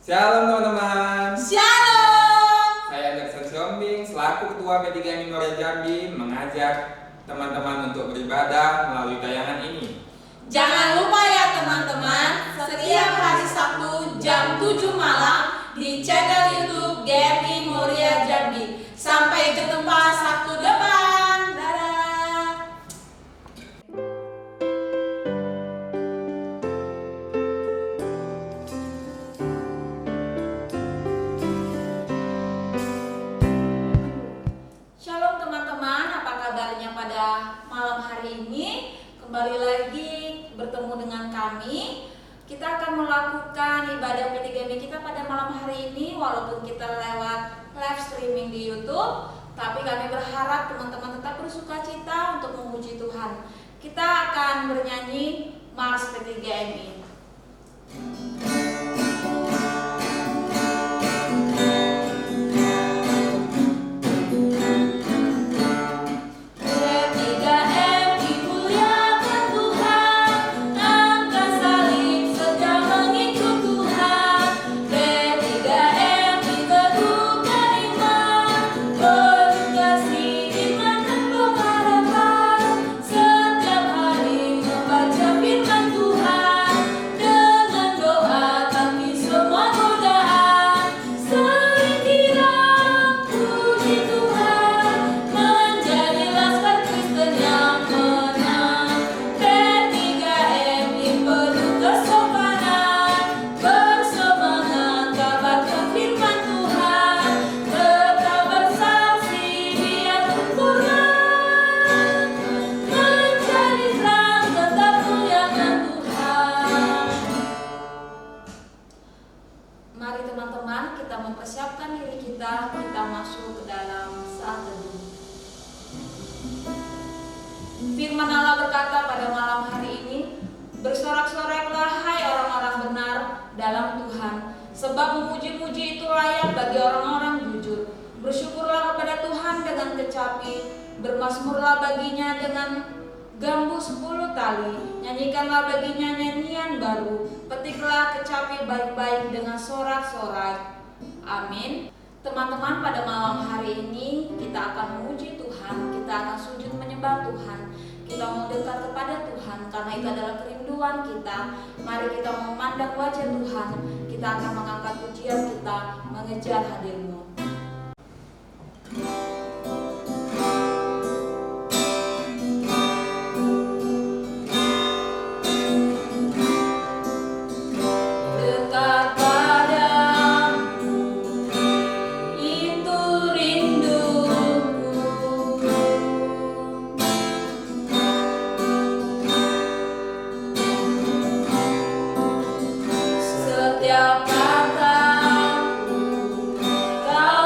Shalom teman-teman. Shalom. Saya Anderson Siombing selaku Ketua P3 Mimoria Jambi mengajak teman-teman untuk beribadah melalui tayangan ini. Jangan lupa ya teman-teman, setiap hari Sabtu jam 7 malam di channel YouTube GMI Mimoria Jambi. Sampai jumpa Sabtu depan. Dadah. Shalom teman-teman, apa kabarnya pada malam hari ini? Kembali lagi bertemu dengan kami. Kita akan melakukan ibadah P3M kita pada malam hari ini, walaupun kita lewat live streaming di YouTube, tapi kami berharap teman-teman tetap bersukacita untuk memuji Tuhan. Kita akan bernyanyi Mars P3MI. Mari teman-teman, kita mempersiapkan diri kita masuk ke dalam saat teduh. Firman Allah berkata pada malam hari ini, bersorak-soraklah hai orang-orang benar dalam Tuhan, sebab memuji-muji itu layak bagi orang-orang jujur. Bersyukurlah kepada Tuhan dengan kecapi, bermazmurlah baginya dengan gambu 10 tali, nyanyikanlah baginya nyanyian baru, petiklah kecapi baik-baik dengan sorak-sorak. Amin. Teman-teman, pada malam hari ini kita akan memuji Tuhan, kita akan sujud menyembah Tuhan, kita mau dekat kepada Tuhan karena itu adalah kerinduan kita. Mari kita memandang wajah Tuhan, kita akan mengangkat pujian kita, mengejar hadir-Mu. Setiap kata kau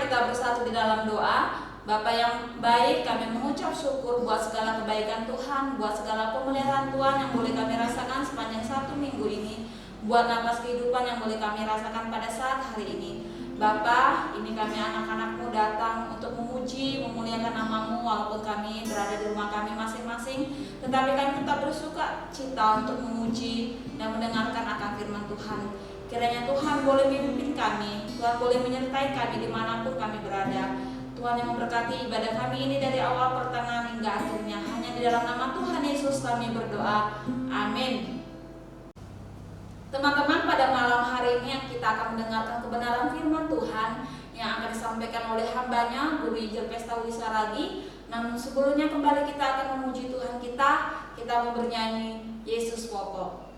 mari kita bersatu di dalam doa. Bapa yang baik, kami mengucap syukur buat segala kebaikan Tuhan, buat segala pemeliharaan Tuhan yang boleh kami rasakan sepanjang 1 minggu ini, buat nafas kehidupan yang boleh kami rasakan pada saat hari ini. Bapa, ini kami anak-anak-Mu datang untuk memuji, memuliakan nama-Mu walaupun kami berada di rumah kami masing-masing, tetapi kami tetap bersuka cita untuk memuji dan mendengarkan akan firman Tuhan. Kiranya Tuhan boleh memimpin kami, Tuhan boleh menyertai kami dimanapun kami berada. Tuhan yang memberkati ibadah kami ini dari awal pertengahan hingga akhirnya. Hanya di dalam nama Tuhan Yesus kami berdoa. Amin. Teman-teman, pada malam hari ini kita akan mendengarkan kebenaran firman Tuhan yang akan disampaikan oleh hambanya, Guru Ijel Pesta Wisaragi. Namun sebelumnya kembali kita akan memuji Tuhan kita mau bernyanyi Yesus Pokok.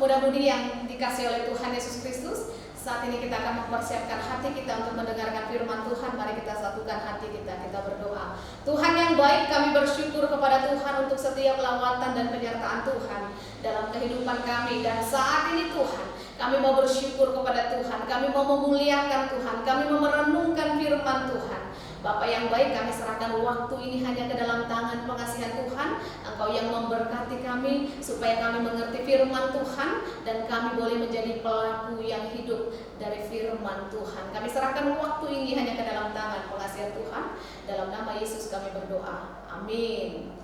Mudah-mudi yang dikasih oleh Tuhan Yesus Kristus, saat ini kita akan mempersiapkan hati kita untuk mendengarkan firman Tuhan. Mari kita satukan hati kita berdoa. Tuhan yang baik, kami bersyukur kepada Tuhan untuk setiap lawatan dan penyertaan Tuhan dalam kehidupan kami. Dan saat ini Tuhan, kami mau bersyukur kepada Tuhan, kami mau memuliakan Tuhan, kami mau merenungkan firman Tuhan. Bapa yang baik, kami serahkan waktu ini hanya ke dalam tangan pengasihan Tuhan. Engkau yang memberkati kami supaya kami mengerti firman Tuhan dan kami boleh menjadi pelaku yang hidup dari firman Tuhan. Kami serahkan waktu ini hanya ke dalam tangan pengasihan Tuhan. Dalam nama Yesus kami berdoa. Amin.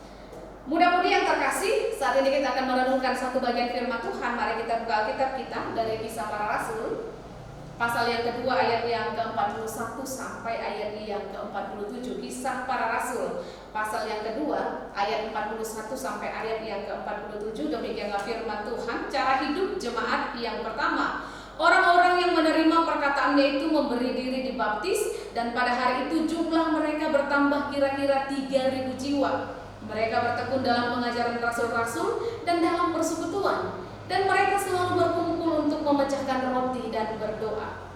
Mudah-mudi yang terkasih, saat ini kita akan merenungkan satu bagian firman Tuhan. Mari kita buka Alkitab kita dari Kisah Para Rasul, pasal yang kedua ayat yang ke-41 sampai ayat yang ke-47. Kisah Para Rasul pasal yang kedua ayat 41 sampai ayat yang ke-47. Demikianlah firman Tuhan. Cara hidup jemaat yang pertama. Orang-orang yang menerima perkataannya itu memberi diri dibaptis, dan pada hari itu jumlah mereka bertambah kira-kira 3.000 jiwa. Mereka bertekun dalam pengajaran rasul-rasul dan dalam persekutuan, dan mereka selalu berkumpul untuk memecahkan roti dan berdoa.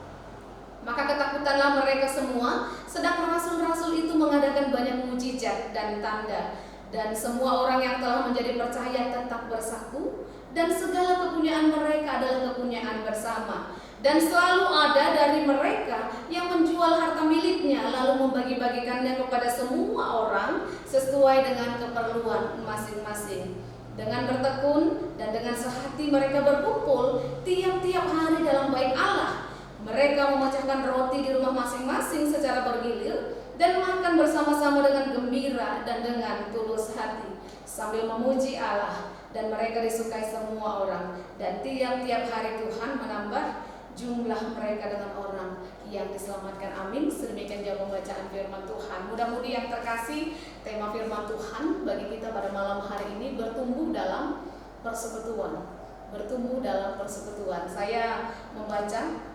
Maka ketakutanlah mereka semua, sedang rasul-rasul itu mengadakan banyak mujizat dan tanda, dan semua orang yang telah menjadi percaya tetap bersatu, dan segala kepunyaan mereka adalah kepunyaan bersama. Dan selalu ada dari mereka yang menjual harta miliknya lalu membagi-bagikannya kepada semua orang sesuai dengan keperluan masing-masing. Dengan bertekun dan dengan sehati mereka berkumpul tiap-tiap hari dalam bait Allah. Mereka memecahkan roti di rumah masing-masing secara bergilir dan makan bersama-sama dengan gembira dan dengan tulus hati sambil memuji Allah, dan mereka disukai semua orang, dan tiap-tiap hari Tuhan menambah jumlah mereka dengan orang yang diselamatkan. Amin. Sedemikian jauh pembacaan firman Tuhan. Mudah-mudahan yang terkasih, tema firman Tuhan bagi kita pada malam hari ini bertumbuh dalam persekutuan. Bertumbuh dalam persekutuan. Saya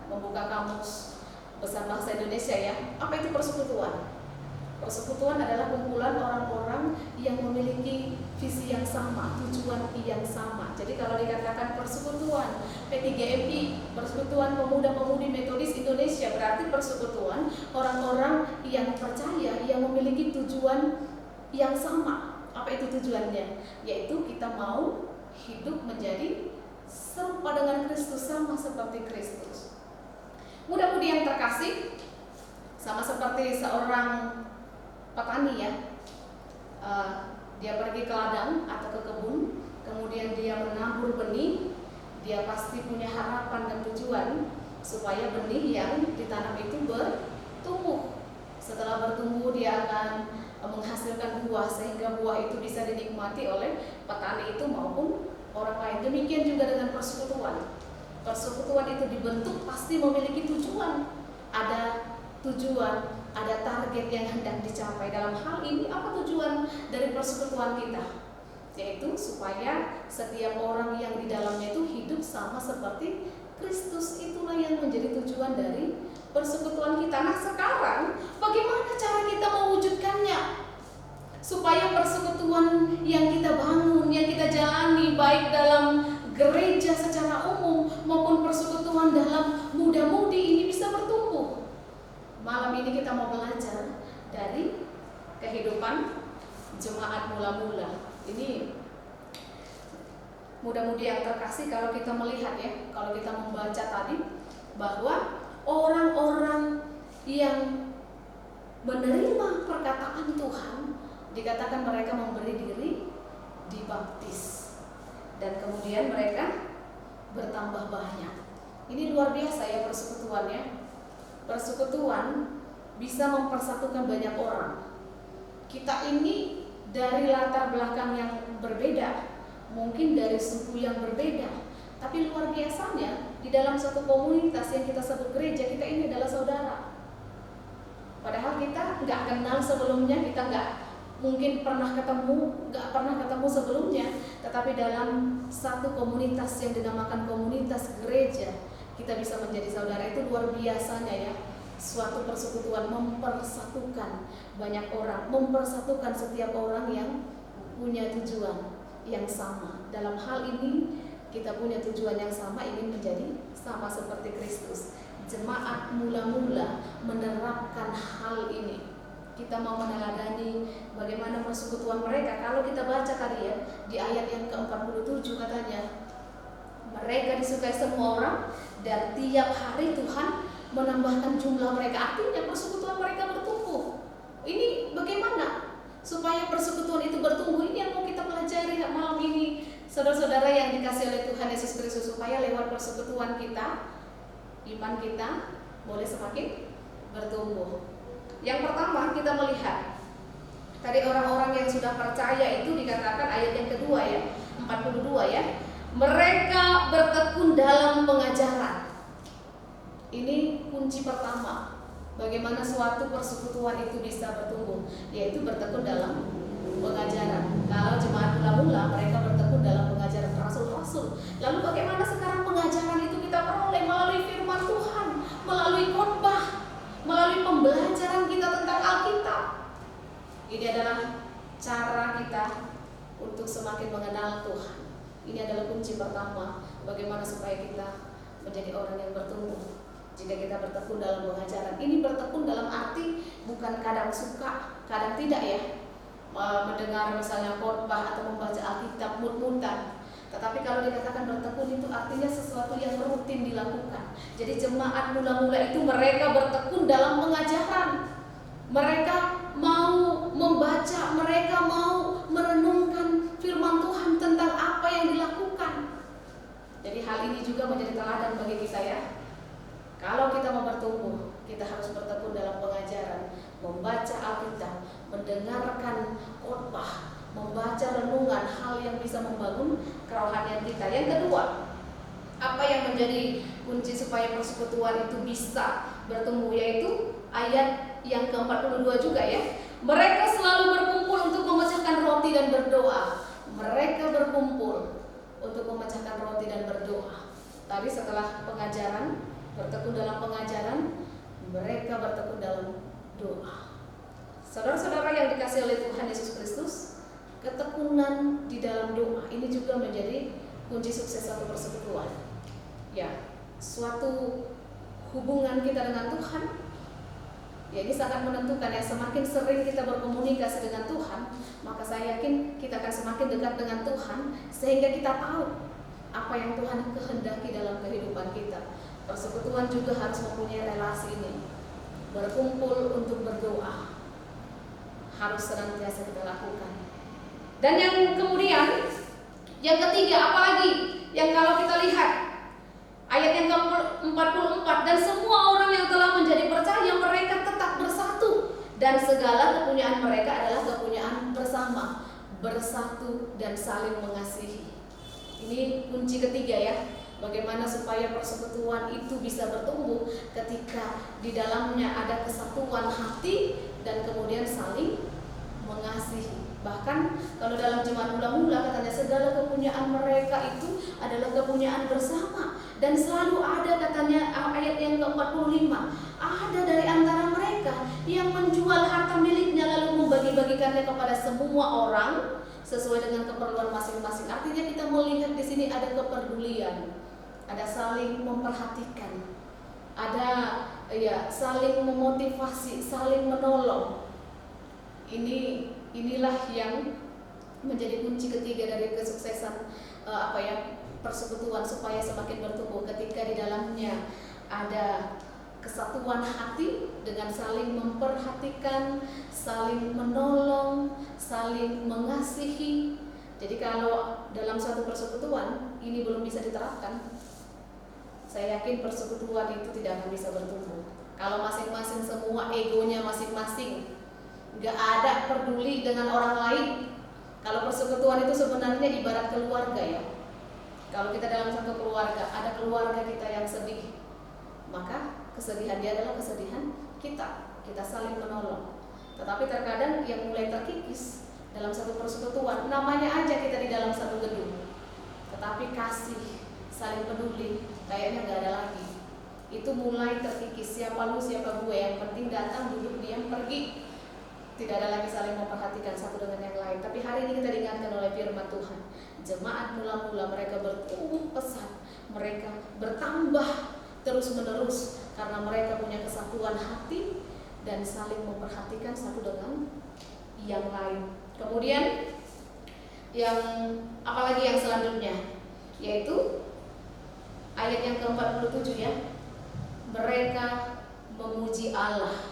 membuka kamus besar bahasa Indonesia ya. Apa itu persekutuan? Persekutuan adalah kumpulan orang-orang yang memiliki visi yang sama, tujuan yang sama. Jadi kalau dikatakan persekutuan P3MI, Persekutuan Pemuda-Pemudi Metodis Indonesia, berarti persekutuan orang-orang yang percaya, yang memiliki tujuan yang sama. Apa itu tujuannya? Yaitu kita mau hidup menjadi serupa dengan Kristus, sama seperti Kristus. Mudah-mudahan yang terkasih, sama seperti seorang petani ya, dia pergi ke ladang atau ke kebun, kemudian dia menabur benih, dia pasti punya harapan dan tujuan supaya benih yang ditanam itu bertumbuh. Setelah bertumbuh dia akan menghasilkan buah, sehingga buah itu bisa dinikmati oleh petani itu maupun orang lain. Demikian juga dengan persekutuan. Persekutuan itu dibentuk pasti memiliki tujuan. Ada tujuan, ada target yang hendak dicapai. Dalam hal ini apa tujuan dari persekutuan kita? Yaitu supaya setiap orang yang di dalamnya itu hidup sama seperti Kristus. Itulah yang menjadi tujuan dari persekutuan kita. Nah sekarang bagaimana cara kita mewujudkannya? Supaya persekutuan yang kita bangun, yang kita jalani baik dalam gereja secara umum maupun persekutuan dalam muda-mudi ini bisa bertumbuh. Malam ini kita mau belajar dari kehidupan jemaat mula-mula. Ini mudah-mudi yang terkasih, kalau kita melihat ya, kalau kita membaca tadi bahwa orang-orang yang menerima perkataan Tuhan dikatakan mereka memberi diri dibaptis, dan kemudian mereka bertambah banyak. Ini luar biasa ya persekutuannya. Persekutuan bisa mempersatukan banyak orang. Kita ini dari latar belakang yang berbeda, mungkin dari suku yang berbeda, tapi luar biasanya di dalam satu komunitas yang kita sebut gereja, kita ini adalah saudara. Padahal kita nggak kenal sebelumnya, kita nggak pernah ketemu sebelumnya, tetapi dalam satu komunitas yang dinamakan komunitas gereja, kita bisa menjadi saudara. Itu luar biasanya ya. Suatu persekutuan mempersatukan banyak orang, mempersatukan setiap orang yang punya tujuan yang sama. Dalam hal ini kita punya tujuan yang sama, ingin menjadi sama seperti Kristus. Jemaat mula-mula menerapkan hal ini. Kita mau meneladani bagaimana persekutuan mereka. Kalau kita baca tadi ya, di ayat yang ke-47 katanya, mereka disukai semua orang dan tiap hari Tuhan menambahkan jumlah mereka. Artinya persekutuan mereka bertumbuh. Ini bagaimana supaya persekutuan itu bertumbuh? Ini yang mau kita pelajari malam ini, saudara-saudara yang dikasihi oleh Tuhan Yesus Kristus, supaya lewat persekutuan kita, iman kita boleh semakin bertumbuh. Yang pertama kita melihat tadi orang-orang yang sudah percaya itu dikatakan ayat yang kedua ya, 42 ya, mereka bertekun dalam pengajaran. Ini kunci pertama bagaimana suatu persekutuan itu bisa bertumbuh, yaitu bertekun dalam pengajaran. Kalau jemaat mula-mula mereka bertekun dalam pengajaran rasul-rasul. Lalu bagaimana sekarang pengajaran itu kita peroleh melalui melalui pembelajaran kita tentang Alkitab. Ini adalah cara kita untuk semakin mengenal Tuhan. Ini adalah kunci pertama bagaimana supaya kita menjadi orang yang bertumbuh. Jika kita bertekun dalam pengajaran, ini bertekun dalam arti bukan kadang suka, kadang tidak ya, mendengar misalnya khotbah atau membaca Alkitab mut-mutan. Tetapi kalau dikatakan bertekun itu artinya sesuatu yang rutin dilakukan. Jadi jemaat mula-mula itu mereka bertekun dalam pengajaran. Mereka mau membaca, mereka mau merenungkan firman Tuhan tentang apa yang dilakukan. Jadi hal ini juga menjadi teladan bagi kita ya. Kalau kita mau bertumbuh, kita harus bertekun dalam pengajaran, membaca Alkitab, mendengarkan khotbah, membaca renungan, hal yang bisa membangun kerohanian kita. Yang kedua, apa yang menjadi kunci supaya persekutuan itu bisa bertumbuh, yaitu ayat yang ke-42 juga ya. Mereka selalu berkumpul untuk memecahkan roti dan berdoa. Mereka berkumpul untuk memecahkan roti dan berdoa. Tadi setelah pengajaran, bertekun dalam pengajaran, mereka bertekun dalam doa. Saudara-saudara yang dikasihi oleh Tuhan Yesus Kristus, ketekunan di dalam doa ini juga menjadi kunci sukses suatu persekutuan. Ya, suatu hubungan kita dengan Tuhan, ya ini sangat menentukan ya. Semakin sering kita berkomunikasi dengan Tuhan, maka saya yakin kita akan semakin dekat dengan Tuhan, sehingga kita tahu apa yang Tuhan kehendaki dalam kehidupan kita. Persekutuan juga harus mempunyai relasi ini. Berkumpul untuk berdoa harus senantiasa kita lakukan. Dan yang kemudian, yang ketiga, apalagi yang kalau kita lihat ayat yang ke-44, dan semua orang yang telah menjadi percaya mereka tetap bersatu, dan segala kepunyaan mereka adalah kepunyaan bersama, bersatu dan saling mengasihi. Ini kunci ketiga ya. Bagaimana supaya persekutuan itu bisa bertumbuh ketika di dalamnya ada kesatuan hati dan kemudian saling mengasihi. Bahkan kalau dalam jemaat mula-mula katanya segala kepunyaan mereka itu adalah kepunyaan bersama, dan selalu ada katanya ayat yang ke-45, ada dari antara mereka yang menjual harta miliknya lalu membagi-bagikannya kepada semua orang sesuai dengan keperluan masing-masing. Artinya kita melihat di sini ada kepedulian, ada saling memperhatikan, ada ya saling memotivasi, saling menolong. Inilah yang menjadi kunci ketiga dari kesuksesan persekutuan supaya semakin bertumbuh, ketika di dalamnya ada kesatuan hati dengan saling memperhatikan, saling menolong, saling mengasihi. Jadi kalau dalam suatu persekutuan ini belum bisa diterapkan, saya yakin persekutuan itu tidak akan bisa bertumbuh. Kalau masing-masing semua egonya masing-masing, gak ada peduli dengan orang lain. Kalau persekutuan itu sebenarnya ibarat keluarga ya. Kalau kita dalam satu keluarga, ada keluarga kita yang sedih, maka kesedihan dia adalah kesedihan kita. Kita saling menolong. Tetapi terkadang yang mulai terkikis dalam satu persekutuan, namanya aja kita di dalam satu gedung, tetapi kasih, saling peduli kayaknya gak ada lagi. Itu mulai terkikis. Siapa lu, siapa gue, yang penting datang, duduk, diam, pergi. Tidak ada lagi saling memperhatikan satu dengan yang lain. Tapi hari ini kita diingatkan oleh firman Tuhan, jemaat mula-mula mereka bertumbuh pesat, mereka bertambah terus-menerus karena mereka punya kesatuan hati dan saling memperhatikan satu dengan yang lain. Kemudian yang apalagi yang selanjutnya, yaitu ayat yang ke-47 ya. Mereka memuji Allah.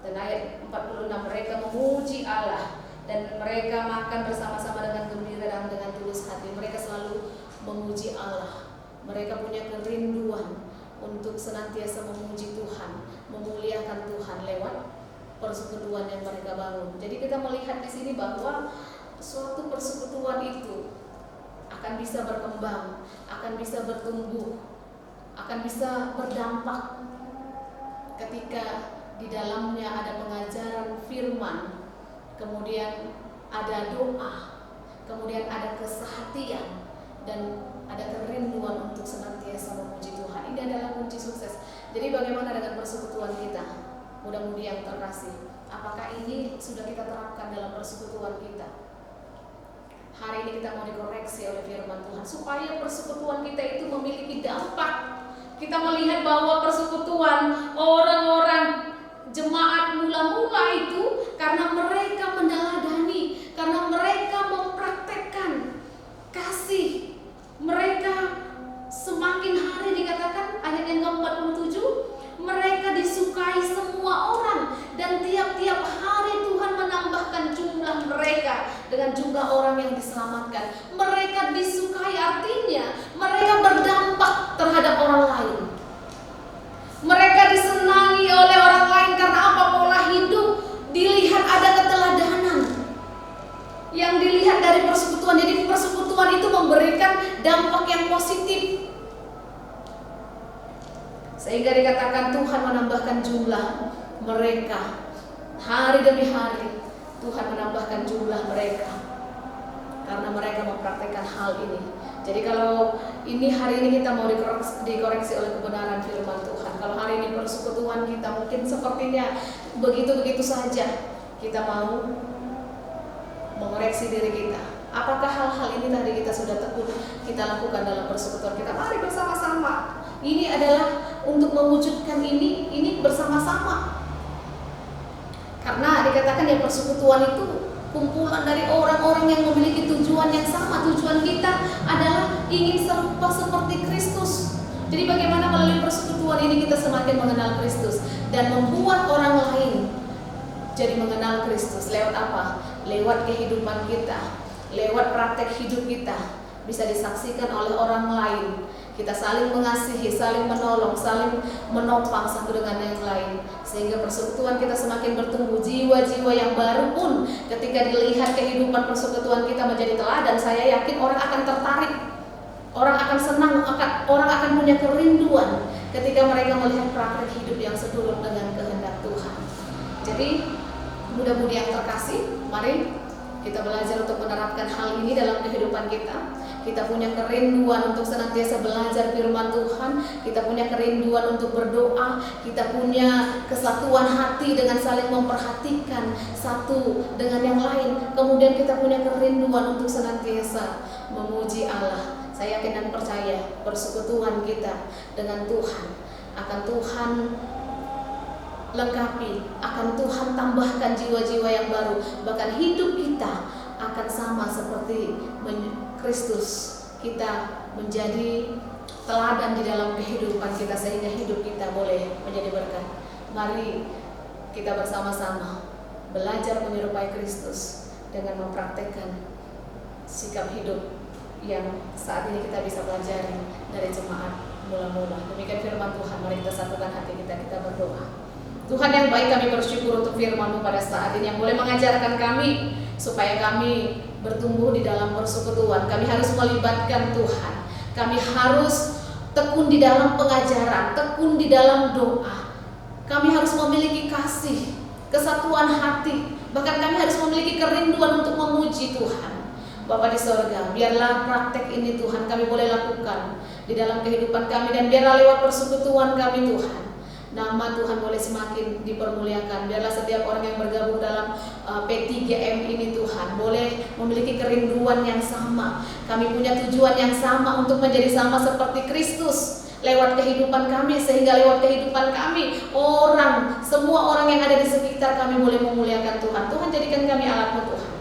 Dan ayat 46, mereka memuji Allah dan mereka makan bersama-sama dengan gembira dan dengan tulus hati. Mereka selalu memuji Allah. Mereka punya kerinduan untuk senantiasa memuji Tuhan, memuliakan Tuhan lewat persekutuan yang mereka bangun. Jadi kita melihat di sini bahwa suatu persekutuan itu akan bisa berkembang, akan bisa bertumbuh, akan bisa berdampak ketika di dalamnya ada pengajaran firman, kemudian ada doa, kemudian ada kesehatian, dan ada kerinduan untuk senantiasa memuji Tuhan. Ini adalah kunci sukses. Jadi bagaimana dengan persekutuan kita? Mudah-mudi yang terkasih, apakah ini sudah kita terapkan dalam persekutuan kita? Hari ini kita mau dikoreksi oleh firman Tuhan supaya persekutuan kita itu memiliki dampak. Kita melihat bahwa persekutuan orang-orang jemaat mula-mula itu karena mereka meneladani, karena mereka mempraktekkan kasih. Mereka semakin hari dikatakan ayat yang ke-47, mereka disukai semua orang dan tiap-tiap hari Tuhan menambahkan jumlah mereka dengan jumlah orang yang diselamatkan. Mereka disukai artinya mereka berdampak terhadap orang lain. Mereka disenangi oleh orang lain karena apa? Pola hidup dilihat ada keteladanan yang dilihat dari persekutuan. Jadi persekutuan itu memberikan dampak yang positif, sehingga dikatakan Tuhan menambahkan jumlah mereka. Hari demi hari Tuhan menambahkan jumlah mereka karena mereka mempraktekkan hal ini. Jadi kalau ini hari ini kita mau dikoreksi oleh kebenaran firman Tuhan. Kalau hari ini persekutuan kita mungkin sepertinya begitu-begitu saja, kita mau mengoreksi diri kita. Apakah hal-hal ini tadi kita sudah tekun kita lakukan dalam persekutuan kita? Mari bersama-sama. Ini adalah untuk mewujudkan ini bersama-sama. Karena dikatakan ya persekutuan itu kumpulan dari orang-orang yang memiliki tujuan yang sama. Tujuan kita adalah ingin serupa seperti Kristus. Jadi bagaimana melalui persekutuan ini kita semakin mengenal Kristus dan membuat orang lain jadi mengenal Kristus. Lewat apa? Lewat kehidupan kita, lewat praktek hidup kita bisa disaksikan oleh orang lain. Kita saling mengasihi, saling menolong, saling menopang satu dengan yang lain, sehingga persekutuan kita semakin bertumbuh. Jiwa-jiwa yang baru pun ketika dilihat kehidupan persekutuan kita menjadi teladan, saya yakin orang akan tertarik, orang akan senang, orang akan punya kerinduan ketika mereka melihat praktek hidup yang seturut dengan kehendak Tuhan. Jadi mudah-mudi yang terkasih, mari kita belajar untuk menerapkan hal ini dalam kehidupan kita. Kita punya kerinduan untuk senantiasa belajar firman Tuhan. Kita punya kerinduan untuk berdoa. Kita punya kesatuan hati dengan saling memperhatikan satu dengan yang lain. Kemudian kita punya kerinduan untuk senantiasa memuji Allah. Saya yakin dan percaya persekutuan kita dengan Tuhan akan Tuhan lengkapi, akan Tuhan tambahkan jiwa-jiwa yang baru. Bahkan hidup kita akan sama seperti Kristus. Kita menjadi teladan di dalam kehidupan kita sehingga hidup kita boleh menjadi berkat. Mari kita bersama-sama belajar menyerupai Kristus dengan mempraktekkan sikap hidup yang saat ini kita bisa pelajari dari jemaat mula-mula. Demikian firman Tuhan. Mari kita satukan hati kita berdoa. Tuhan yang baik, kami bersyukur untuk firman-Mu pada saat ini yang boleh mengajarkan kami supaya kami bertumbuh di dalam persekutuan. Kami harus melibatkan Tuhan. Kami harus tekun di dalam pengajaran, tekun di dalam doa. Kami harus memiliki kasih, kesatuan hati. Bahkan kami harus memiliki kerinduan untuk memuji Tuhan. Bapa di sorga, biarlah praktek ini Tuhan kami boleh lakukan di dalam kehidupan kami, dan biarlah lewat persekutuan kami Tuhan, nama Tuhan boleh semakin dipermuliakan. Biarlah setiap orang yang bergabung dalam P3M ini Tuhan boleh memiliki kerinduan yang sama. Kami punya tujuan yang sama untuk menjadi sama seperti Kristus lewat kehidupan kami, sehingga lewat kehidupan kami semua orang yang ada di sekitar kami boleh memuliakan Tuhan. Tuhan, jadikan kami alat-Mu Tuhan.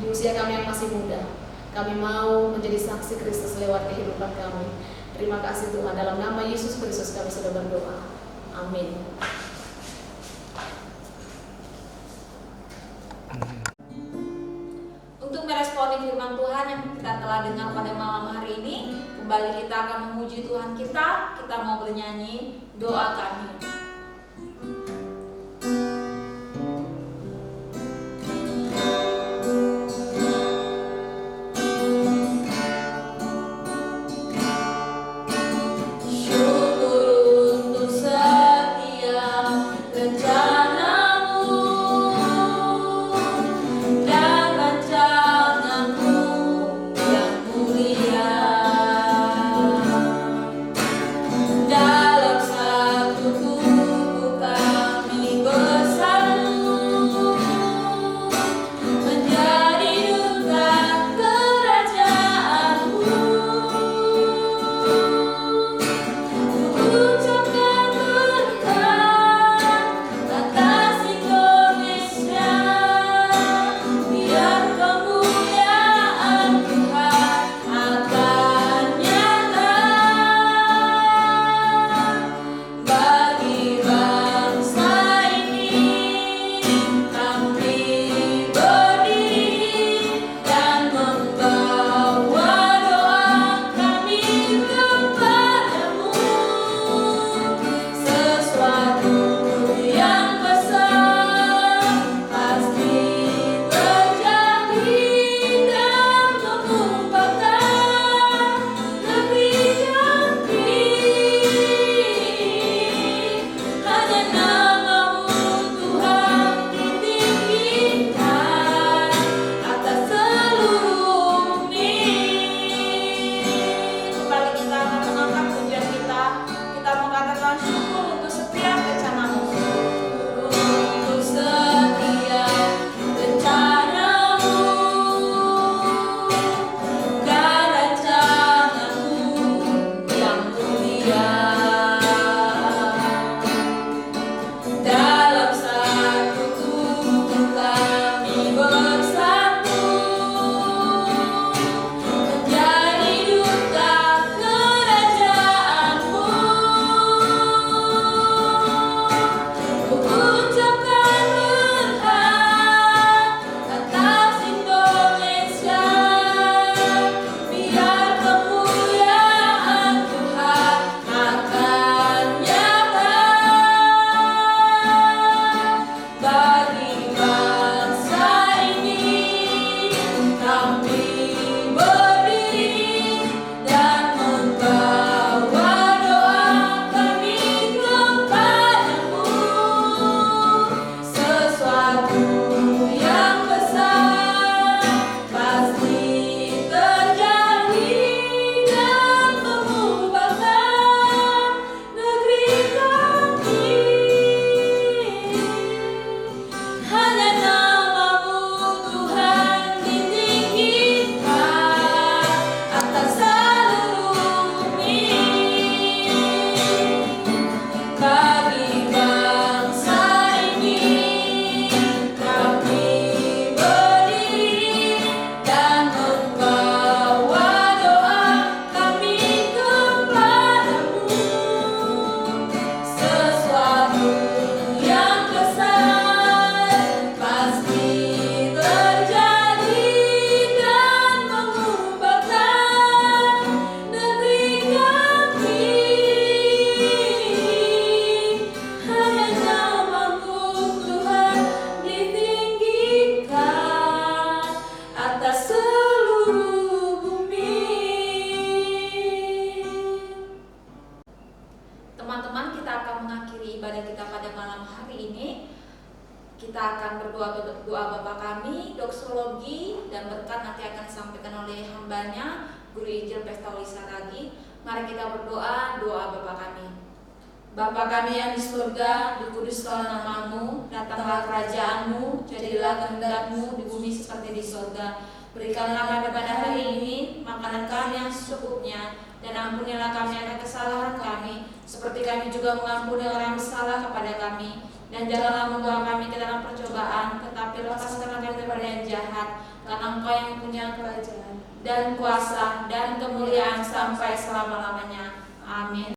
Di usia kami yang masih muda, kami mau menjadi saksi Kristus lewat kehidupan kami. Terima kasih Tuhan, dalam nama Yesus Kristus kami sudah berdoa. Amin. Untuk meresponi firman Tuhan yang kita telah dengar pada malam hari ini, kembali kita akan memuji Tuhan kita mau bernyanyi doa kami. Dan rancangan-Mu yang mulia. kita akan doa Bapa kami, doksologi, dan berkat nanti akan disampaikan oleh hambanya, Guru Injil Pestauli Saragi. Mari kita berdoa, doa Bapa kami. Bapa kami yang di surga, dikuduskanlah namamu, datanglah kerajaanmu, jadilah kehendak-mu di bumi seperti di surga. Berikanlah kami pada hari ini makanan kami yang secukupnya, dan ampunilah kami akan kesalahan kami, seperti kami juga mengampuni orang yang bersalah kepada kami. Dan janganlah membawa kami ke dalam percobaan, tetapi lepaskanlah kami daripada yang jahat, karena Engkau yang punya kerajaan dan kuasa dan kemuliaan sampai selama-lamanya. Amin.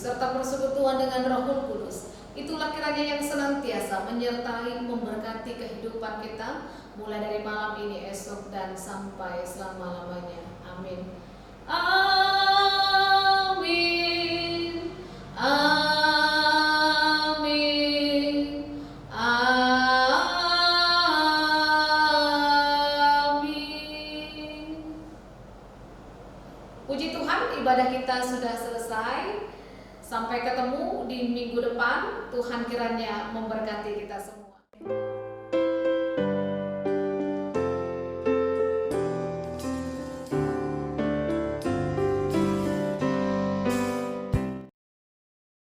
serta persekutuan dengan Roh Kudus, itulah kiranya yang senantiasa menyertai memberkati kehidupan kita mulai dari malam ini, esok, dan sampai selama-lamanya. Amin. Amin. Amin. Amin. Puji Tuhan, ibadah kita sudah selesai. Sampai ketemu di minggu depan. Tuhan kiranya memberkati kita semua.